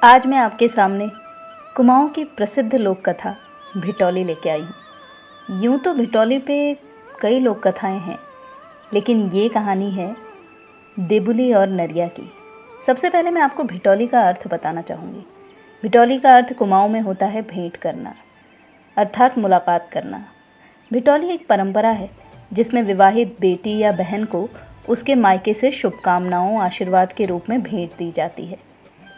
आज मैं आपके सामने कुमाऊं की प्रसिद्ध लोक कथा भिटौली लेके आई हूँ। यूँ तो भिटौली पे कई लोक कथाएँ हैं, लेकिन ये कहानी है देबुली और नरिया की। सबसे पहले मैं आपको भिटौली का अर्थ बताना चाहूँगी। भिटौली का अर्थ कुमाऊं में होता है भेंट करना, अर्थात मुलाकात करना। भिटौली एक परंपरा है जिसमें विवाहित बेटी या बहन को उसके मायके से शुभकामनाओं आशीर्वाद के रूप में भेंट दी जाती है।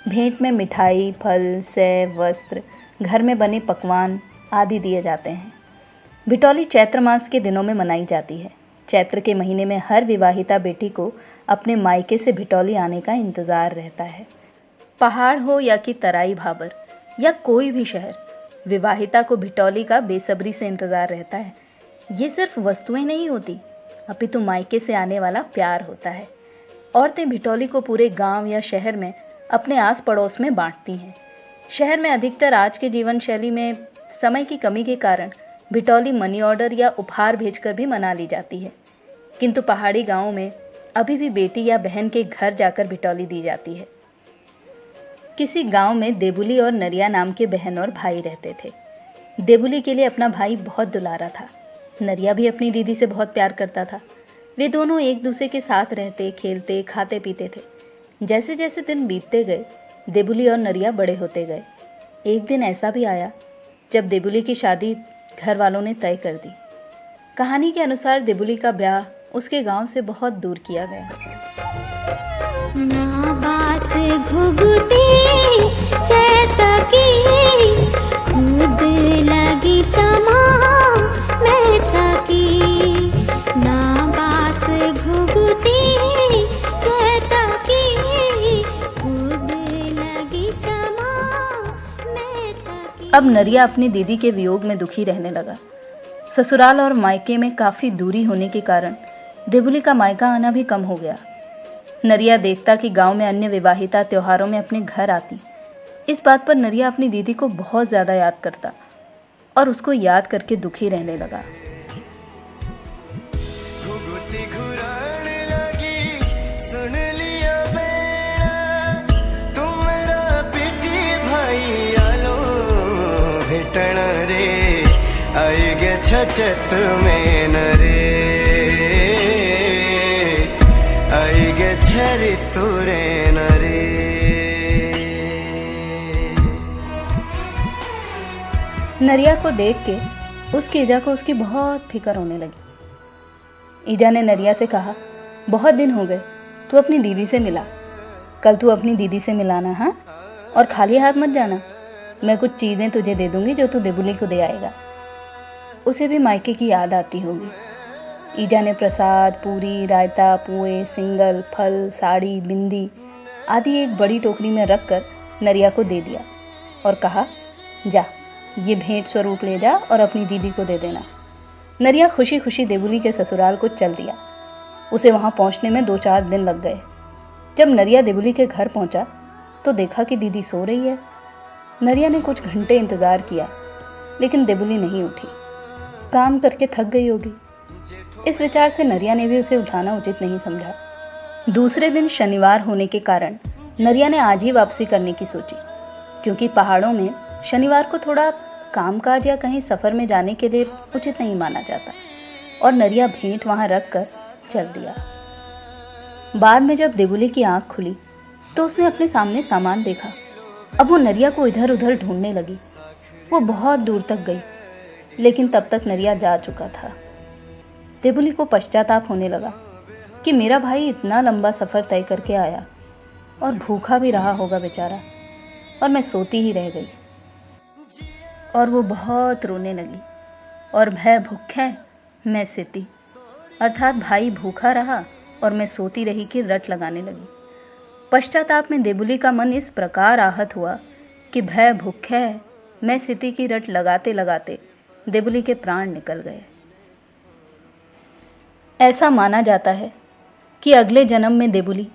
भेंट में मिठाई, फल, सेव, वस्त्र, घर में बने पकवान आदि दिए जाते हैं। भिटौली चैत्र मास के दिनों में मनाई जाती है। चैत्र के महीने में हर विवाहिता बेटी को अपने मायके से भिटौली आने का इंतज़ार रहता है। पहाड़ हो या कि तराई भाबर या कोई भी शहर, विवाहिता को भिटौली का बेसब्री से इंतज़ार रहता है। ये सिर्फ वस्तुएं नहीं होती, अपितु मायके से आने वाला प्यार होता है। औरतें भिटौली को पूरे गांव या शहर में अपने आस पड़ोस में बांटती हैं। शहर में अधिकतर आज के जीवन शैली में समय की कमी के कारण भिटौली मनी ऑर्डर या उपहार भेजकर भी मना ली जाती है, किंतु पहाड़ी गांवों में अभी भी बेटी या बहन के घर जाकर भिटौली दी जाती है। किसी गांव में देबुली और नरिया नाम के बहन और भाई रहते थे। देबुली के लिए अपना भाई बहुत दुलारा था। नरिया भी अपनी दीदी से बहुत प्यार करता था। वे दोनों एक दूसरे के साथ रहते, खेलते, खाते पीते थे। जैसे जैसे दिन बीतते गए, देबुली और नरिया बड़े होते गए। एक दिन ऐसा भी आया जब देबुली की शादी घर वालों ने तय कर दी। कहानी के अनुसार देबुली का ब्याह उसके गांव से बहुत दूर किया गया। ना बास घुघुती चैतकी खुद लगी चमा मैं तकी। ना बास घुघुती चैतकी खुद लगी चमा मैं तकी। अब नरिया अपनी दीदी के वियोग में दुखी रहने लगा। ससुराल और मायके में काफ़ी दूरी होने के कारण देबुली का मायका आना भी कम हो गया। नरिया देखता कि गांव में अन्य विवाहिता त्योहारों में अपने घर आती। इस बात पर नरिया अपनी दीदी को बहुत ज़्यादा याद करता और उसको याद करके दुखी रहने लगा। छचत में नरे आइगे छरी तुरे नरे। नरिया को देख के उसकी ईजा को उसकी बहुत फिक्र होने लगी। ईजा ने नरिया से कहा, बहुत दिन हो गए, तू अपनी दीदी से मिला। कल तू अपनी दीदी से मिलाना, हाँ? और खाली हाथ मत जाना। मैं कुछ चीज़ें तुझे दे दूंगी जो तू देबुली को दे आएगा। उसे भी मायके की याद आती होगी। ईजा ने प्रसाद, पूरी, रायता, पुए, सिंगल, फल, साड़ी, बिंदी आदि एक बड़ी टोकरी में रखकर नरिया को दे दिया और कहा, जा ये भेंट स्वरूप ले जा और अपनी दीदी को दे देना। नरिया खुशी खुशी देबुली के ससुराल को चल दिया। उसे वहाँ पहुँचने में 2-4 दिन लग गए। जब नरिया देबुली के घर पहुँचा तो देखा कि दीदी सो रही है। नरिया ने कुछ घंटे इंतज़ार किया, लेकिन देबुली नहीं उठी। काम करके थक गई होगी। इस विचार से नरिया ने भी उसे उठाना उचित नहीं समझा। दूसरे दिन शनिवार होने के कारण नरिया ने आज ही वापसी करने की सोची, क्योंकि पहाड़ों में शनिवार को थोड़ा कामकाज या कहीं सफ़र में जाने के लिए उचित नहीं माना जाता। और नरिया भेंट वहाँ रख कर चल दिया। बाद में जब देबुली की आँख खुली तो उसने अपने सामने सामान देखा। अब वो नरिया को इधर उधर ढूंढने लगी। वो बहुत दूर तक गई, लेकिन तब तक नरिया जा चुका था। देबुली को पश्चाताप होने लगा कि मेरा भाई इतना लंबा सफ़र तय करके आया और भूखा भी रहा होगा बेचारा, और मैं सोती ही रह गई। और वो बहुत रोने लगी। और भय भूखे मैं सीती, अर्थात भाई भूखा रहा और मैं सोती रही की रट लगाने लगी। पश्चाताप में देबुली का मन इस प्रकार आहत हुआ कि भय भूखे मैं सीती की रट लगाते लगाते देबुली के प्राण निकल गए। ऐसा माना जाता है कि अगले जन्म में देबुली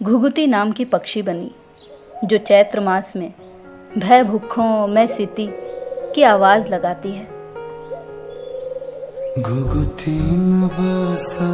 घुघुती नाम की पक्षी बनी, जो चैत्र मास में भय भूखों मैं सीती की आवाज़ लगाती है। घुघुती न बसा